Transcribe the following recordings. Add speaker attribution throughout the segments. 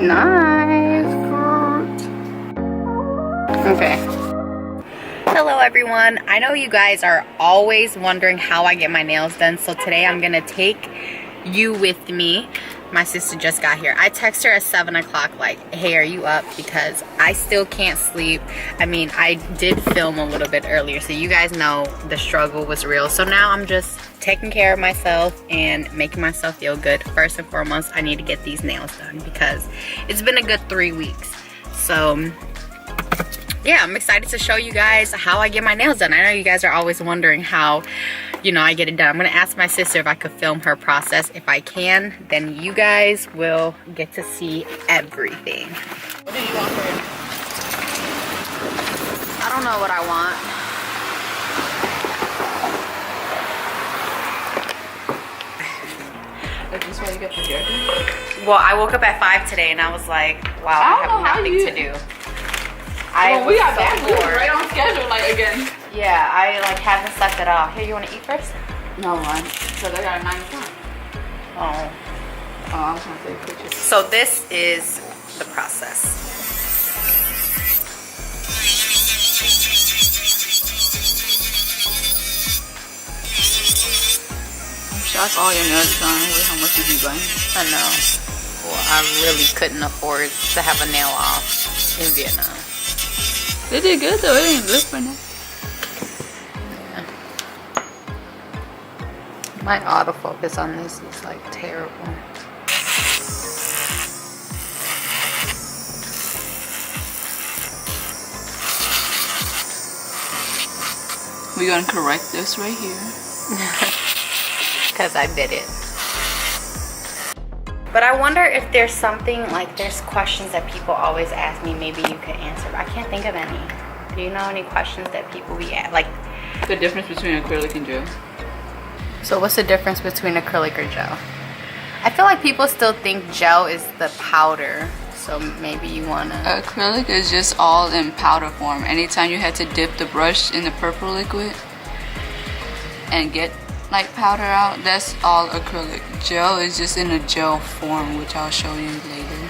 Speaker 1: Nice. Okay. Hello everyone. I know you guys are always wondering how I get my nails done, so today I'm gonna take you with me. My sister just got here. I text her at 7 o'clock like, hey, are you up? Because I still can't sleep. I mean, I did film a little bit earlier, so you guys know the struggle was real. So now I'm just taking care of myself and making myself feel good. First and foremost, I need to get these nails done because it's been a good 3 weeks. So yeah, I'm excited to show you guys how I get my nails done. I know you guys are always wondering how, you know, I get it done. I'm gonna ask my sister if I could film her process. If I can, then you guys will get to see everything. What do you want for it? I don't know what I want.
Speaker 2: Is this why you got the hair?
Speaker 1: Well, I woke up at 5 today and I was like, wow, I have nothing to do.
Speaker 2: Well, we got back right on schedule, like, again.
Speaker 1: Yeah, I like haven't slept at all. Here, you want to eat first?
Speaker 2: No, man. So they got a 9 o'clock.
Speaker 1: Oh.
Speaker 2: Oh, I was gonna take pictures.
Speaker 1: So this is the process.
Speaker 2: I'm shocked all your nails done with how much you be buying.
Speaker 1: I know. Well, I really couldn't afford to have a nail off in Vietnam.
Speaker 2: They did good though. It ain't good for now.
Speaker 1: Yeah. My autofocus on this is like terrible.
Speaker 2: We're gonna correct this right here.
Speaker 1: Because I did it. But I wonder if there's something, like there's questions that people always ask me, maybe you could answer, but I can't think of any. Do you know any questions that people be at? Like
Speaker 2: the difference between acrylic and gel.
Speaker 1: So what's the difference between acrylic or gel? I feel like people still think gel is the powder, so maybe you wanna...
Speaker 2: Acrylic is just all in powder form. Anytime you had to dip the brush in the purple liquid and get like powder out, that's all acrylic. Gel is just in a gel form, which I'll show you later.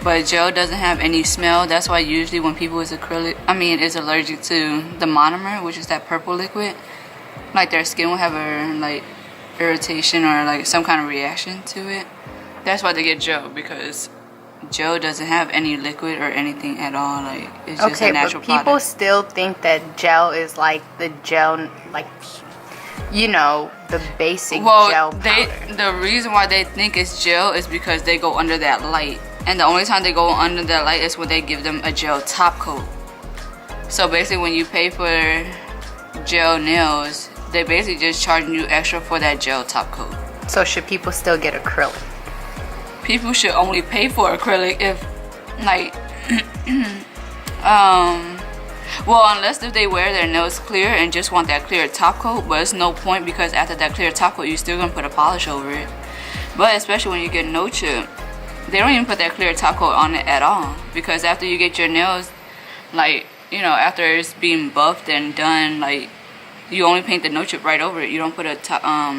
Speaker 2: But gel doesn't have any smell. That's why usually when people is allergic to the monomer, which is that purple liquid, like their skin will have a like irritation or like some kind of reaction to it. That's why they get gel, because gel doesn't have any liquid or anything at all. Like it's just a natural
Speaker 1: product. People still think that gel is like the gel, like, you know, the basic gel powder.
Speaker 2: The reason why they think it's gel is because they go under that light. And the only time they go under that light is when they give them a gel top coat. So basically when you pay for gel nails, they basically just charging you extra for that gel top coat.
Speaker 1: So should people still get acrylic?
Speaker 2: People should only pay for acrylic if, like, well, unless if they wear their nails clear and just want that clear top coat, but it's no point because after that clear top coat, you're still gonna put a polish over it. But especially when you get no chip, they don't even put that clear top coat on it at all, because after you get your nails, like, you know, after it's being buffed and done, like, you only paint the no chip right over it. You don't put a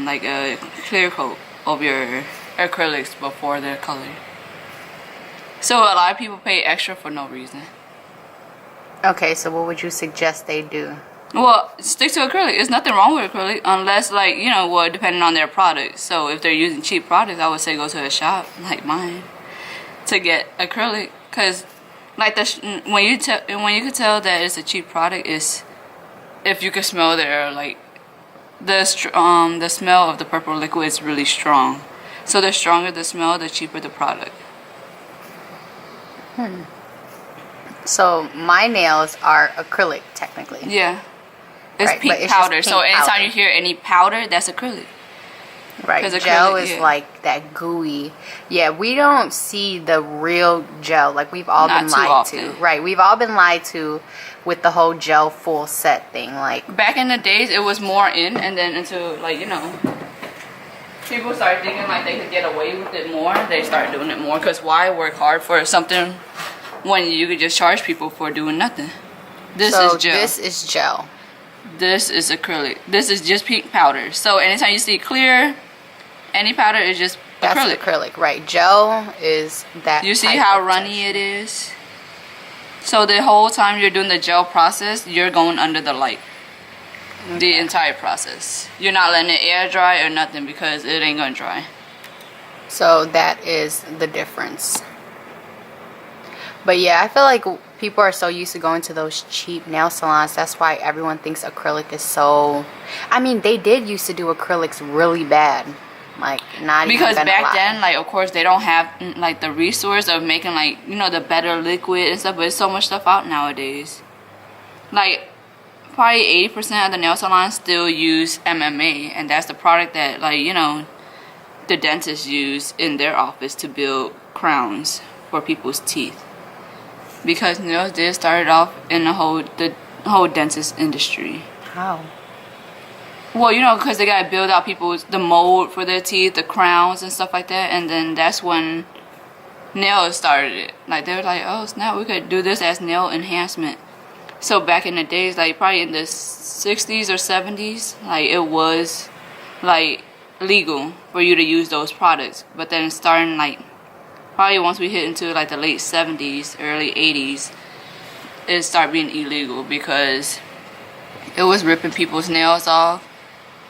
Speaker 2: like a clear coat over your acrylics before they're colored. So a lot of people pay extra for no reason.
Speaker 1: Okay, so what would you suggest they do?
Speaker 2: Well, stick to acrylic. There's nothing wrong with acrylic unless, like, you know, well, depending on their product. So if they're using cheap products, I would say go to a shop like mine to get acrylic, because like when you could tell that it's a cheap product is if you could smell their, like, the smell of the purple liquid is really strong. So the stronger the smell, the cheaper the product.
Speaker 1: So my nails are acrylic technically.
Speaker 2: Yeah. It's
Speaker 1: right,
Speaker 2: pink powder. So anytime you hear any powder, that's acrylic.
Speaker 1: Right. Gel is like that gooey. Yeah, we don't see the real gel. Like we've all been lied to. Right. We've all been lied to with the whole gel full set thing. Like
Speaker 2: back in the days, it was more in, and then until, like, you know, people started thinking like they could get away with it more. They started doing it more, because why work hard for something when you could just charge people for doing nothing? This is gel.
Speaker 1: This is gel.
Speaker 2: This is acrylic. This is just pink powder. So anytime you see clear, any powder is just
Speaker 1: That's acrylic, right? Gel is that.
Speaker 2: You see how runny it is? So the whole time you're doing the gel process, you're going under the light. Okay. The entire process. You're not letting it air dry or nothing because it ain't gonna dry.
Speaker 1: So that is the difference. But yeah, I feel like people are so used to going to those cheap nail salons. That's why everyone thinks acrylic is so... I mean, they did used to do acrylics really bad. Like, not
Speaker 2: because
Speaker 1: even
Speaker 2: back then, like, of course, they don't have, like, the resource of making, like, you know, the better liquid and stuff. But there's so much stuff out nowadays. Like, probably 80% of the nail salons still use MMA. And that's the product that, like, you know, the dentists use in their office to build crowns for people's teeth. Because nails did start off in the whole dentist industry.
Speaker 1: How?
Speaker 2: Well, you know, because they gotta build out the mold for their teeth, the crowns and stuff like that, and then that's when nails started it. Like, they were like, oh snap, we could do this as nail enhancement. So back in the days, like probably in the 60s or 70s, like it was like legal for you to use those products. But then starting like probably once we hit into like the late 70s, early 80s, it started being illegal because it was ripping people's nails off.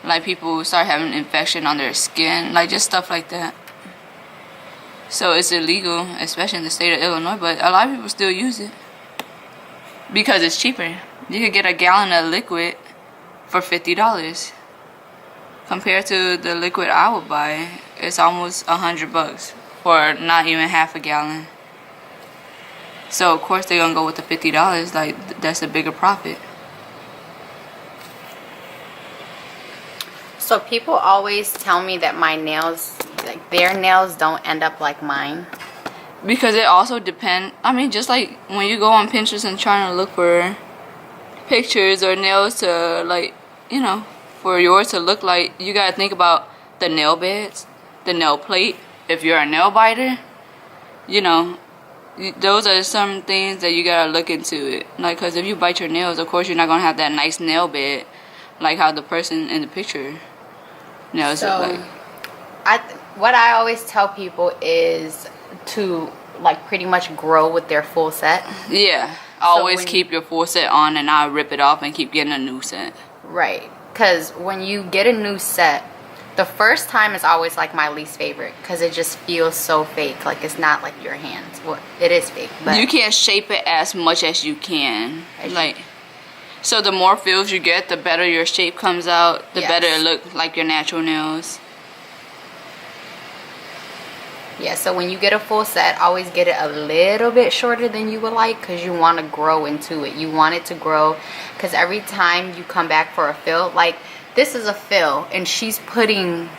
Speaker 2: Like, people start having infection on their skin, like just stuff like that. So it's illegal, especially in the state of Illinois, but a lot of people still use it because it's cheaper. You could get a gallon of liquid for $50 compared to the liquid I would buy. It's almost $100 for not even half a gallon. So of course they're gonna go with the $50. Like, that's a bigger profit.
Speaker 1: So people always tell me that my nails, like their nails don't end up like mine.
Speaker 2: Because it also depends. I mean, just like when you go on Pinterest and trying to look for pictures or nails to, like, you know, for yours to look like, you gotta think about the nail beds, the nail plate. If you're a nail biter, you know, those are some things that you gotta look into it. Like, because if you bite your nails, of course you're not gonna have that nice nail bed like how the person in the picture nails look like.
Speaker 1: What I always tell people is to, like, pretty much grow with their full set.
Speaker 2: Yeah, always keep your full set on and not rip it off and keep getting a new set.
Speaker 1: Right, because when you get a new set, the first time is always like my least favorite because it just feels so fake. Like, it's not like your hands. Well, it is fake, but
Speaker 2: you can't shape it as much as you can. So the more fills you get, the better your shape comes out, the better it looks like your natural nails.
Speaker 1: Yeah, so when you get a full set, always get it a little bit shorter than you would like because you want to grow into it. You want it to grow because every time you come back for a fill, like this is a fill and she's putting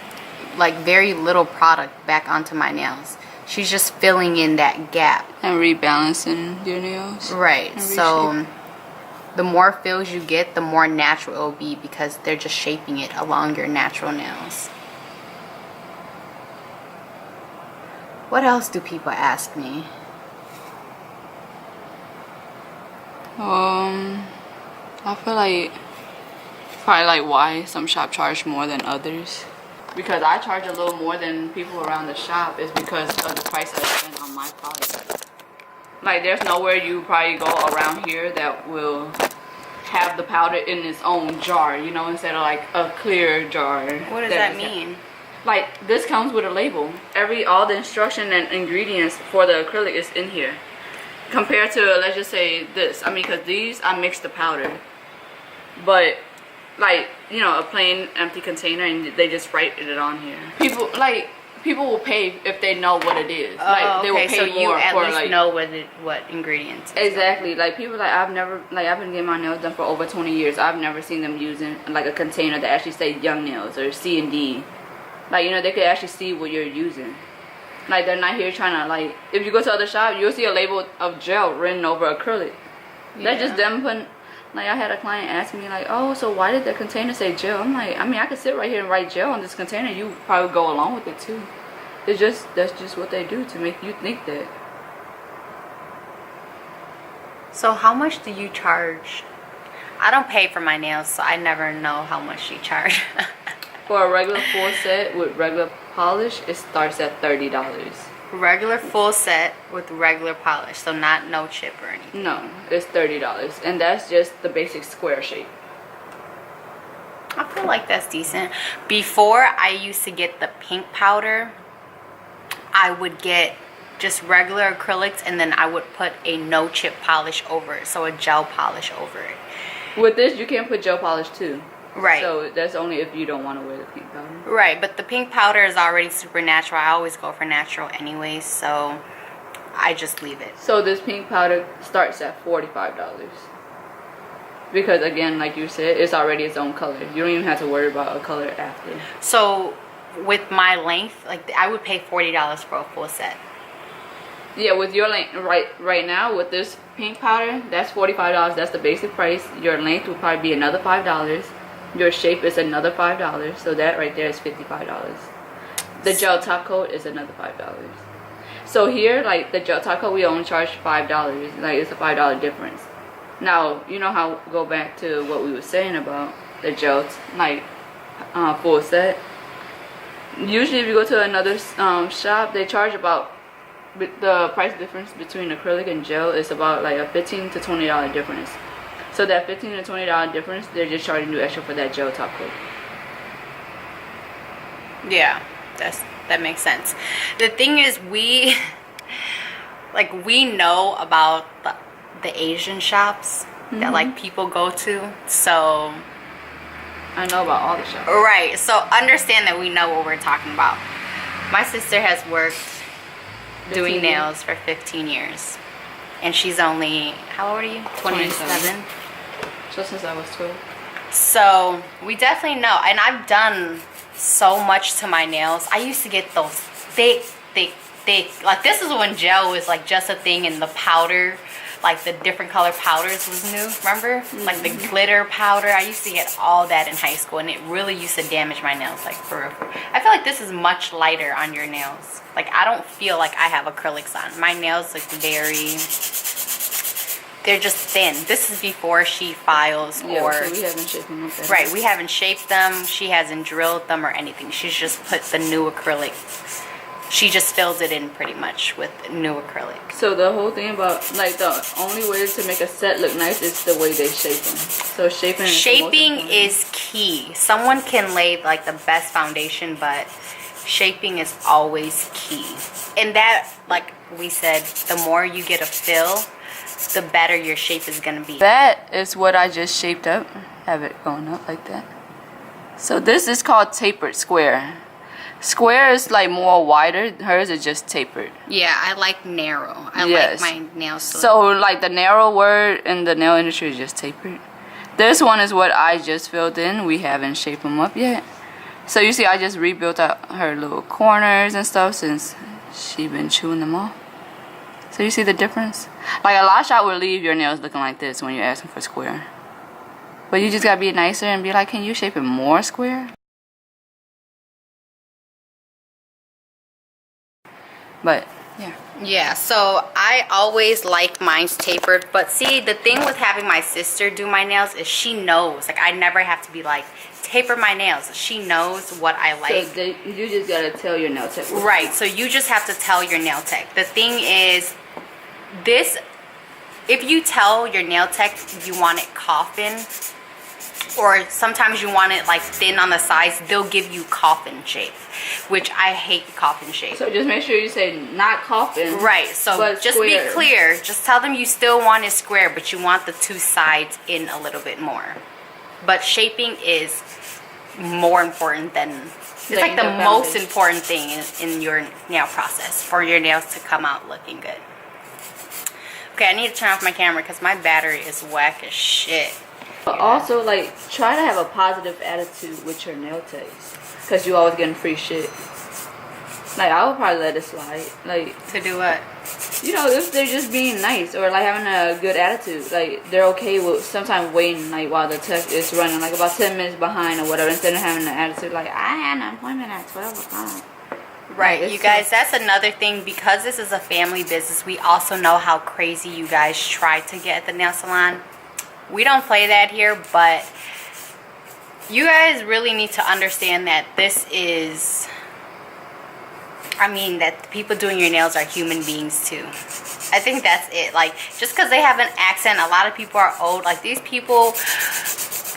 Speaker 1: like very little product back onto my nails. She's just filling in that gap.
Speaker 2: And rebalancing your nails.
Speaker 1: Right, so the more fills you get, the more natural it will be because they're just shaping it along your natural nails. What else do people ask me?
Speaker 2: I feel like probably like why some shop charge more than others. Because I charge a little more than people around the shop is because of the price I spend on my product. Like, there's nowhere you probably go around here that will have the powder in its own jar, you know, instead of like a clear jar.
Speaker 1: What does that mean?
Speaker 2: Like, this comes with a label. All the instruction and ingredients for the acrylic is in here. Compared to, let's just say this. I mean, because these, I mix the powder. But, like, you know, a plain empty container and they just write it on here. People will pay if they know what it is. Like, they will pay
Speaker 1: so
Speaker 2: more
Speaker 1: you at
Speaker 2: for,
Speaker 1: least
Speaker 2: like,
Speaker 1: know what ingredients.
Speaker 2: Exactly. Like, people, like, I've been getting my nails done for over 20 years. I've never seen them using, like, a container that actually say Young Nails or C&D. Like, you know, they could actually see what you're using. Like, they're not here trying to, like, if you go to other shops, you'll see a label of gel written over acrylic. Yeah. That's just them putting, like, I had a client ask me, like, oh, so why did the container say gel? I'm like, I mean, I could sit right here and write gel on this container. You probably go along with it, too. That's just what they do to make you think that.
Speaker 1: So how much do you charge? I don't pay for my nails, so I never know how much you charge.
Speaker 2: For a regular full set with regular polish, it starts at $30.
Speaker 1: Regular full set with regular polish, so not no chip or anything.
Speaker 2: No, it's $30, and that's just the basic square shape.
Speaker 1: I feel like that's decent. Before, I used to get the pink powder. I would get just regular acrylics, and then I would put a no chip polish over it, so a gel polish over it.
Speaker 2: With this, you can put gel polish too.
Speaker 1: Right.
Speaker 2: So that's only if you don't want to wear the pink powder.
Speaker 1: Right, but the pink powder is already super natural. I always go for natural anyways, so I just leave it.
Speaker 2: So this pink powder starts at $45. Because again, like you said, it's already its own color. You don't even have to worry about a color after.
Speaker 1: So with my length, like I would pay $40 for a full set.
Speaker 2: Yeah, with your length, right now, with this pink powder, that's $45. That's the basic price. Your length will probably be another $5. Your shape is another $5. So that right there is $55. The gel top coat is another $5. So here, like the gel top coat, we only charge $5. Like it's a $5 difference. Now, you know how, go back to what we were saying about the gel, like full set. Usually if you go to another shop, they charge about, the price difference between acrylic and gel is about like a $15 to $20 difference. So that $15 to $20 difference, they're just charging you extra for that gel top coat.
Speaker 1: Yeah, that makes sense. The thing is, we know about the Asian shops that like people go to, so
Speaker 2: I know about all the shops.
Speaker 1: Right, so understand that we know what we're talking about. My sister has worked doing nails for 15 years, and she's only, how old are you? 27.
Speaker 2: So since I was 12.
Speaker 1: So we definitely know, and I've done so much to my nails. I used to get those thick, like this is when gel was like just a thing, and the powder, like the different color powders was new, remember? Like the glitter powder. I used to get all that in high school, and it really used to damage my nails, like for real. I feel like this is much lighter on your nails. Like I don't feel like I have acrylics on. My nails look they're just thin. This is before she files, or
Speaker 2: so we haven't shaped them up.
Speaker 1: Right, we haven't shaped them. She hasn't drilled them or anything. She's just put the new acrylic. She just fills it in pretty much with new acrylic.
Speaker 2: So the whole thing about, like, the only way to make a set look nice is the way they shape them. So shaping
Speaker 1: is key. Someone can lay like the best foundation, but shaping is always key. And that, like we said, the more you get a fill, the better your shape is gonna be.
Speaker 2: That is what I just shaped up. Have it going up like that. So this is called tapered square. Square is like more wider. Hers is just tapered.
Speaker 1: Yeah, I like narrow. I like my nails.
Speaker 2: So like the narrow word in the nail industry is just tapered. This one is what I just filled in. We haven't shaped them up yet. So you see, I just rebuilt out her little corners and stuff since she been chewing them off. So you see the difference? Like a lot of shops will leave your nails looking like this when you're asking for square. But you just gotta be nicer and be like, can you shape it more square? But yeah.
Speaker 1: Yeah, so I always like mine's tapered. But see, the thing with having my sister do my nails is she knows. Like I never have to be like, taper my nails. She knows what I like.
Speaker 2: So you just gotta tell your nail tech.
Speaker 1: Right, so you just have to tell your nail tech. The thing is, this, if you tell your nail tech you want it coffin, or sometimes you want it like thin on the sides, they'll give you coffin shape, which I hate coffin shape.
Speaker 2: So just make sure you say not coffin.
Speaker 1: Right, so just square. Be clear. Just tell them you still want it square, but you want the two sides in a little bit more. But shaping is more important than, it's like the most important thing in your nail process for your nails to come out looking good. Okay, I need to turn off my camera because my battery is whack as shit.
Speaker 2: But also, like, try to have a positive attitude with your nail techs, because you always getting free shit. Like, I would probably let it slide. Like,
Speaker 1: to do what?
Speaker 2: You know, if they're just being nice or like having a good attitude, like they're okay with sometimes waiting like while the tech is running like about 10 minutes behind or whatever, instead of having an attitude like I had an appointment at 12 o'clock.
Speaker 1: Right, like, you guys, that's another thing. Because this is a family business, we also know how crazy you guys try to get at the nail salon. We don't play that here, but you guys really need to understand that this is, I mean, that the people doing your nails are human beings too. I think that's it. Like, just because they have an accent, a lot of people are old. Like, these people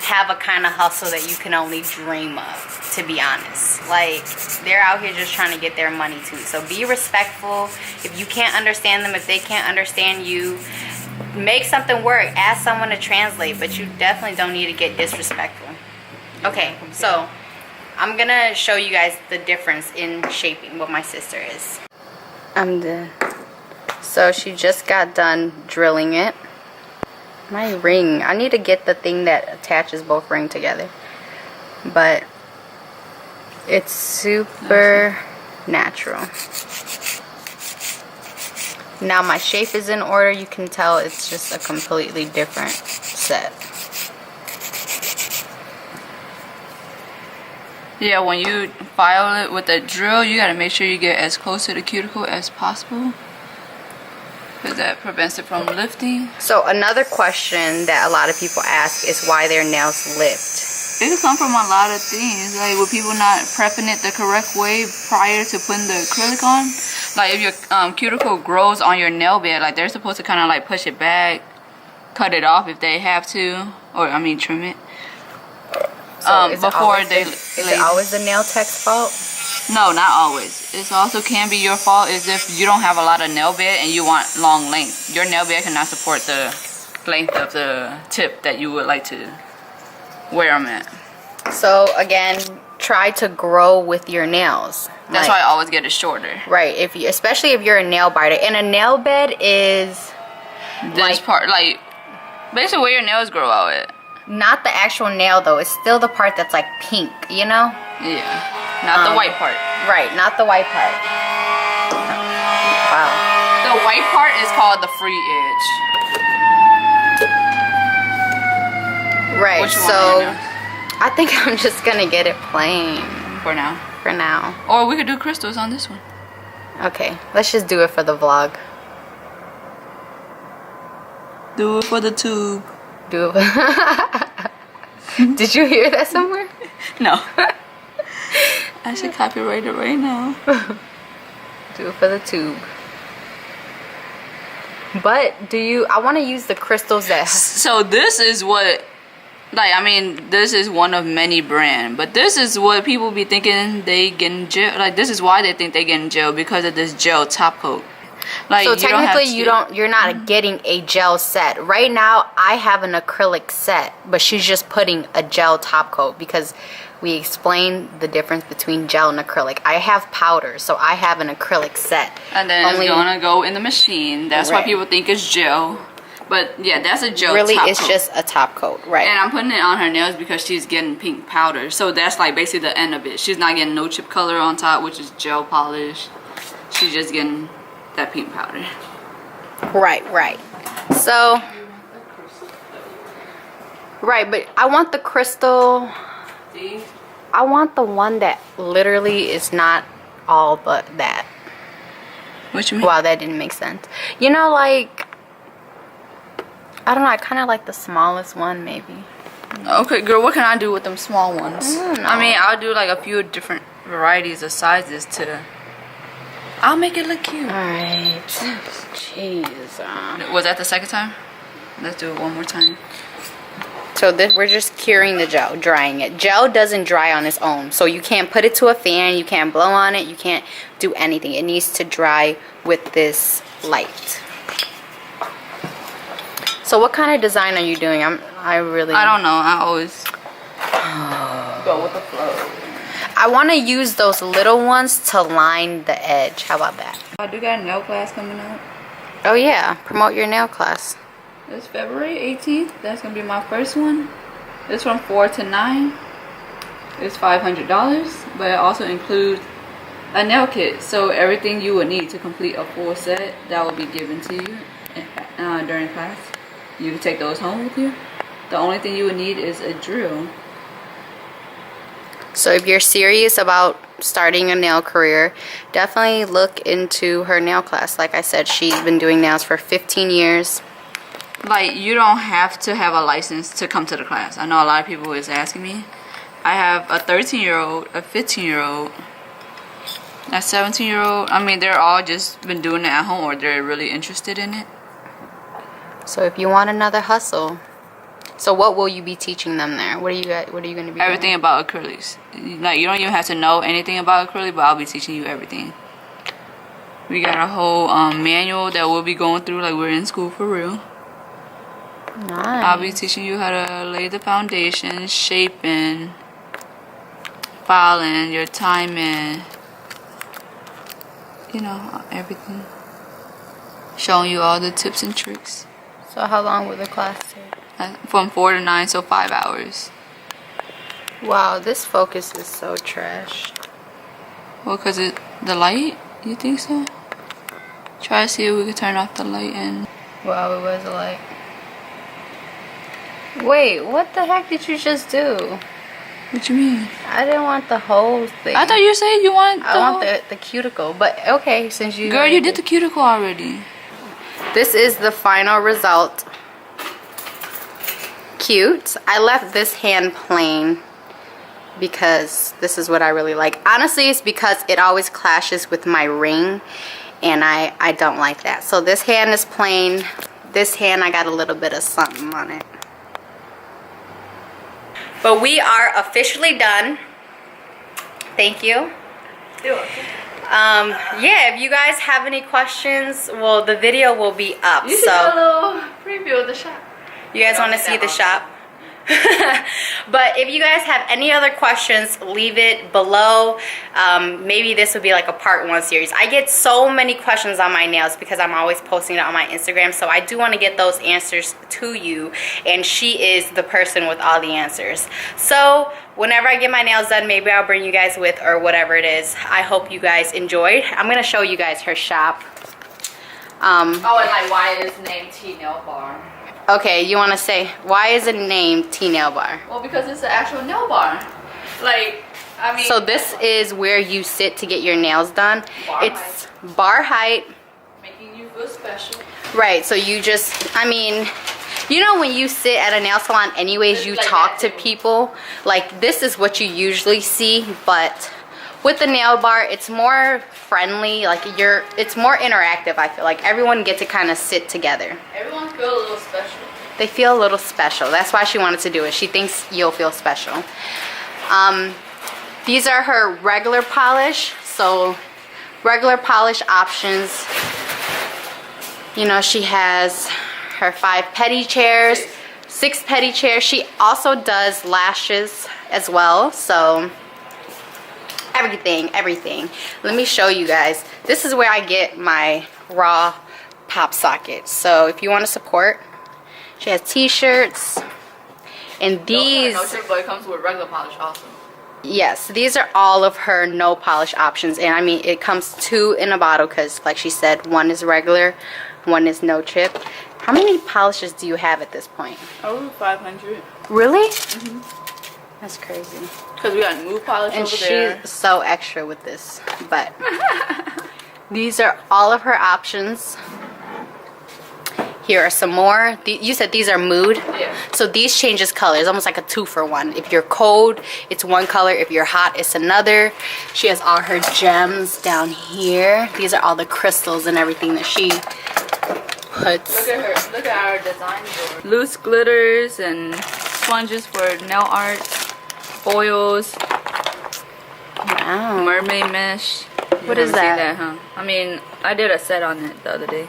Speaker 1: have a kind of hustle that you can only dream of, to be honest. Like, they're out here just trying to get their money too. So be respectful. If you can't understand them, if they can't understand you, make something work. Ask someone to translate, but you definitely don't need to get disrespectful. Okay, so I'm gonna show you guys the difference in shaping what my sister is. So she just got done drilling it. My ring, I need to get the thing that attaches both ring together, but it's super natural. Now my shape is in order. You can tell it's just a completely different set.
Speaker 2: Yeah, when you file it with a drill, you gotta make sure you get as close to the cuticle as possible, because that prevents it from lifting.
Speaker 1: So another question that a lot of people ask is why their nails lift.
Speaker 2: It can come from a lot of things, like with people not prepping it the correct way prior to putting the acrylic on. Like if your cuticle grows on your nail bed, like they're supposed to kind of like push it back, cut it off if they have to, or I mean trim it.
Speaker 1: So
Speaker 2: Before they
Speaker 1: is it always the nail tech's fault?
Speaker 2: No, not always. It also can be your fault is if you don't have a lot of nail bed and you want long length. Your nail bed cannot support the length of the tip that you would like to wear them at.
Speaker 1: So again, try to grow with your nails.
Speaker 2: That's why I always get it shorter.
Speaker 1: Right, especially if you're a nail biter. And a nail bed is
Speaker 2: this part, like basically where your nails grow out at.
Speaker 1: Not the actual nail though. It's still the part that's like pink, you know?
Speaker 2: Yeah. Not the white part.
Speaker 1: Right, not the white part. Wow.
Speaker 2: The white part is called the free edge.
Speaker 1: Right,
Speaker 2: Which
Speaker 1: so I think I'm just gonna get it plain.
Speaker 2: For now.
Speaker 1: For now.
Speaker 2: Or we could do crystals on this one.
Speaker 1: Okay, let's just do it for the vlog.
Speaker 2: Do it for the tube.
Speaker 1: Do it. Did you hear that somewhere?
Speaker 2: No. I should copyright it right now.
Speaker 1: Do it for the tube. But I want to use the crystals that...
Speaker 2: So this is what, like, I mean, this is one of many brands, but this is what people be thinking they getting gel. Like, this is why they think they getting gel, because of this gel top coat. Like,
Speaker 1: so technically you're not getting a gel set. Right now I have an acrylic set, but she's just putting a gel top coat because we explained the difference between gel and acrylic. I have powder, so I have an acrylic set.
Speaker 2: And then it's gonna go in the machine. That's why people think it's gel. But yeah, that's a gel
Speaker 1: really
Speaker 2: top
Speaker 1: it's
Speaker 2: coat.
Speaker 1: just a top coat, right?
Speaker 2: And I'm putting it on her nails because she's getting pink powder. So that's like basically the end of it. She's not getting no chip color on top, which is gel polish. She's just getting that pink powder.
Speaker 1: Right. So, right, but I want the crystal. I want the one that literally is not all but that.
Speaker 2: What you mean?
Speaker 1: Wow, that didn't make sense. You know, like, I don't know, I kind of like the smallest one, maybe.
Speaker 2: Okay, girl, what can I do with them small ones?
Speaker 1: I
Speaker 2: mean, I'll do like a few different varieties of sizes to... I'll make it look cute.
Speaker 1: Alright. Jeez.
Speaker 2: Was that the second time? Let's do it one more time.
Speaker 1: So we're just curing the gel, drying it. Gel doesn't dry on its own. So you can't put it to a fan. You can't blow on it. You can't do anything. It needs to dry with this light. So what kind of design are you doing? I don't
Speaker 2: know. I always go with the flow.
Speaker 1: I want to use those little ones to line the edge. How about that?
Speaker 2: I do got a nail class coming up.
Speaker 1: Oh yeah, promote your nail class.
Speaker 2: It's February 18th. That's going to be my first one. It's from 4 to 9. It's $500, but it also includes a nail kit. So everything you would need to complete a full set, that will be given to you during class. You can take those home with you. The only thing you would need is a drill.
Speaker 1: So if you're serious about starting a nail career, definitely look into her nail class. Like I said, she's been doing nails for 15 years.
Speaker 2: Like, you don't have to have a license to come to the class. I know a lot of people is asking me. I have a 13-year-old, a 15-year-old, a 17-year-old. I mean, they're all just been doing it at home, or they're really interested in it.
Speaker 1: So if you want another hustle, so what will you be teaching them there? What are you going to be
Speaker 2: Everything
Speaker 1: doing?
Speaker 2: about acrylics. Like, you don't even have to know anything about acrylic, but I'll be teaching you everything. We got a whole manual that we'll be going through like we're in school for real.
Speaker 1: Nice.
Speaker 2: I'll be teaching you how to lay the foundation, shaping, filing, your timing, you know, everything. Showing you all the tips and tricks.
Speaker 1: So how long will the class take?
Speaker 2: From 4 to 9, so 5 hours.
Speaker 1: Wow, this focus is so trash.
Speaker 2: Well, because the light? You think so? Try to see if we can turn off the light and...
Speaker 1: Wow, it was a light. Wait, what the heck did you just do?
Speaker 2: What you mean?
Speaker 1: I didn't want the whole thing.
Speaker 2: I thought you said you want
Speaker 1: I want the cuticle, but okay, since you...
Speaker 2: Girl, you did the cuticle already.
Speaker 1: This is the final result. Cute. I left this hand plain because this is what I really like. Honestly, it's because it always clashes with my ring, and I don't like that. So this hand is plain. This hand, I got a little bit of something on it. But we are officially done. Thank you.
Speaker 2: You're welcome.
Speaker 1: Yeah, if you guys have any questions, well, the video will be up.
Speaker 2: You should do a little preview of the shop.
Speaker 1: You guys want to see the shop? But if you guys have any other questions, leave it below. Maybe this would be like a part 1 series. I get so many questions on my nails because I'm always posting it on my Instagram, so I do want to get those answers to you, and she is the person with all the answers. So whenever I get my nails done, maybe I'll bring you guys with, or whatever it is. I hope you guys enjoyed. I'm going to show you guys her shop.
Speaker 2: Oh, and like why it is named T Nail Bar.
Speaker 1: Okay, you want to say, why is it named T Nail Bar?
Speaker 2: Well, because it's an actual nail bar. Like, I mean...
Speaker 1: So this is where you sit to get your nails done.
Speaker 2: Bar
Speaker 1: it's height. Bar height.
Speaker 2: Making you feel special.
Speaker 1: Right, so you just, I mean, you know when you sit at a nail salon anyways, you
Speaker 2: like
Speaker 1: talk to people. Like, this is what you usually see, but with the nail bar, it's more friendly. Like, it's more interactive, I feel like. Everyone gets to kind of sit together.
Speaker 2: Everyone feels a little special.
Speaker 1: They feel a little special. That's why she wanted to do it. She thinks you'll feel special. These are her regular polish. So regular polish options. You know, she has her 5 petty chairs, 6 petty chairs. She also does lashes as well. So everything. Let me show you guys. This is where I get my raw pop socket. So if you want to support, she has t-shirts, and these...
Speaker 2: No shirt, but it comes with regular polish also.
Speaker 1: Yes, these are all of her no polish options, and I mean, it comes 2 in a bottle because, like she said, 1 is regular, 1 is no chip. How many polishes do you have at this point?
Speaker 2: Over 500.
Speaker 1: Really? Mm-hmm. That's crazy.
Speaker 2: Because we got new polish
Speaker 1: and
Speaker 2: over there.
Speaker 1: she's so extra with this, but these are all of her options. Here are some more. You said these are mood?
Speaker 2: Yeah.
Speaker 1: So these changes colors, almost like a 2-for-1. If you're cold, it's one color. If you're hot, it's another. She has all her gems down here. These are all the crystals and everything that she puts.
Speaker 2: Look at her. Look at our design board. Loose glitters and sponges for nail art. Oils.
Speaker 1: Wow.
Speaker 2: Mermaid mesh.
Speaker 1: What is that?
Speaker 2: See that, huh? I mean, I did a set on it the other day.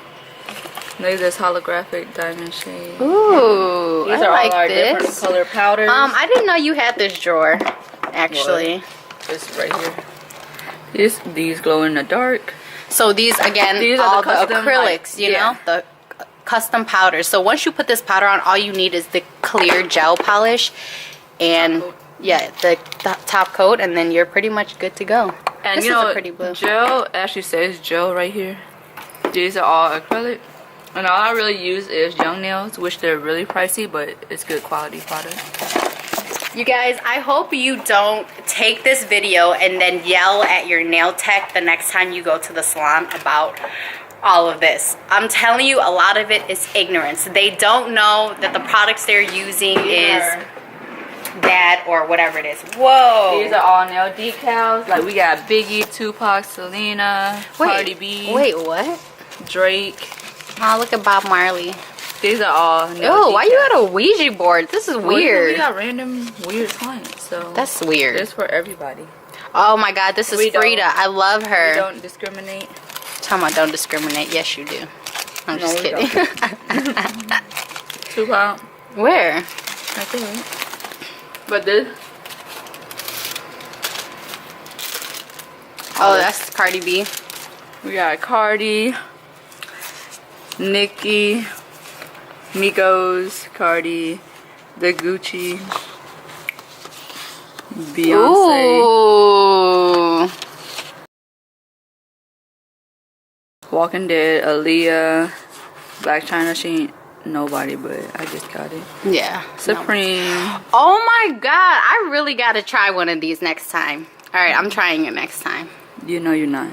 Speaker 2: Look at this holographic diamond shade.
Speaker 1: Ooh,
Speaker 2: These
Speaker 1: I
Speaker 2: are
Speaker 1: like
Speaker 2: all our
Speaker 1: this.
Speaker 2: different color powders.
Speaker 1: I didn't know you had this drawer, actually.
Speaker 2: What? It's right here. These glow in the dark.
Speaker 1: So these, again,
Speaker 2: these
Speaker 1: all
Speaker 2: are the custom,
Speaker 1: acrylics, you know, the custom powders. So once you put this powder on, all you need is the clear gel polish and yeah, the top coat, and then you're pretty much good to go.
Speaker 2: And
Speaker 1: this
Speaker 2: you
Speaker 1: is
Speaker 2: know,
Speaker 1: a pretty blue.
Speaker 2: gel actually says gel right here. These are all acrylic. And all I really use is Young Nails, which they're really pricey, but it's good quality product.
Speaker 1: You guys, I hope you don't take this video and then yell at your nail tech the next time you go to the salon about all of this. I'm telling you, a lot of it is ignorance. They don't know that the products they're using dad or whatever it is. Whoa.
Speaker 2: These are all nail decals. Like we got Biggie, Tupac, Selena, Cardi B.
Speaker 1: Wait, what?
Speaker 2: Drake.
Speaker 1: Oh, look at Bob Marley.
Speaker 2: These are all nail
Speaker 1: Oh,
Speaker 2: decals.
Speaker 1: why you got a Ouija board? This is weird.
Speaker 2: We got random weird clients, so
Speaker 1: that's weird.
Speaker 2: It's for everybody.
Speaker 1: Oh my God, this is Frida. I love her.
Speaker 2: We don't discriminate.
Speaker 1: Talking about don't discriminate. Yes, you do. I'm just kidding.
Speaker 2: Tupac.
Speaker 1: Where?
Speaker 2: Right there. But this.
Speaker 1: Oh, that's Cardi B.
Speaker 2: We got Cardi, Nicki, Migos, Cardi, the Gucci, Beyonce.
Speaker 1: Ooh.
Speaker 2: Walking Dead, Aaliyah, Black China. She ain't nobody, but I just got it.
Speaker 1: Yeah.
Speaker 2: Supreme.
Speaker 1: No. Oh my God, I really got to try one of these next time. All right, I'm trying it next time.
Speaker 2: You know you're not.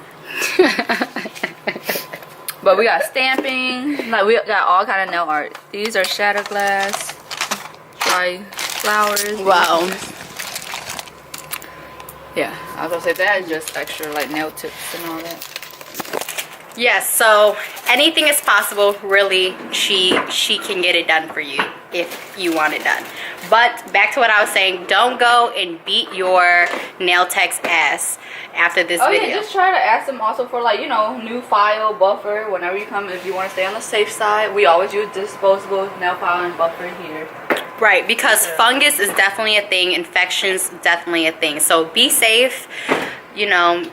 Speaker 2: But we got stamping. Like we got all kind of nail art. These are shatter glass, dry flowers.
Speaker 1: Wow.
Speaker 2: Yeah, I was gonna say that is just extra like nail tips and all that.
Speaker 1: Yes, so anything is possible. Really, she can get it done for you if you want it done. But back to what I was saying, don't go and beat your nail tech's ass after this video.
Speaker 2: Yeah, just try to ask them also for like, you know, new file, buffer, whenever you come. If you want to stay on the safe side, we always use disposable nail file and buffer here.
Speaker 1: Right, because fungus is definitely a thing, infections definitely a thing. So be safe, you know.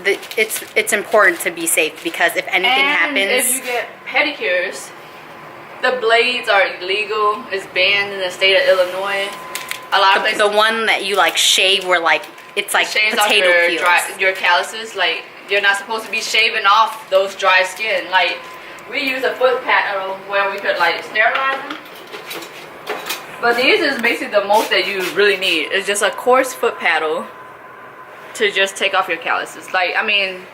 Speaker 1: It's important to be safe because if anything happens,
Speaker 2: if you get pedicures, the blades are illegal. It's banned in the state of Illinois. A lot of places.
Speaker 1: The one that you like shave where like it's like potato peels.
Speaker 2: Your calluses, like you're not supposed to be shaving off those dry skin. Like we use a foot paddle where we could like sterilize them. But these is basically the most that you really need. It's just a coarse foot paddle to just take off your calluses. Like, I mean,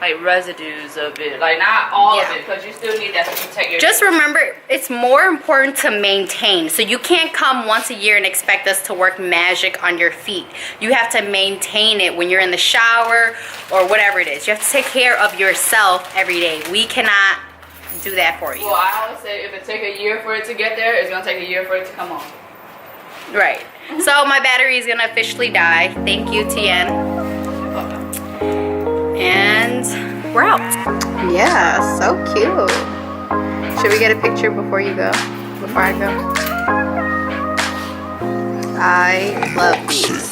Speaker 2: like residues of it. Like, not all of it, because you still need that to protect your
Speaker 1: Just remember, it's more important to maintain. So you can't come once a year and expect us to work magic on your feet. You have to maintain it when you're in the shower or whatever it is. You have to take care of yourself every day. We cannot do that for you.
Speaker 2: Well, I always say if it takes a year for it to get there, it's going to take a year for it to come on.
Speaker 1: Right. So my battery is going to officially die. Thank you, Tuyen. And we're out. Yeah, so cute. Should we get a picture before you go? Before I go? I love these.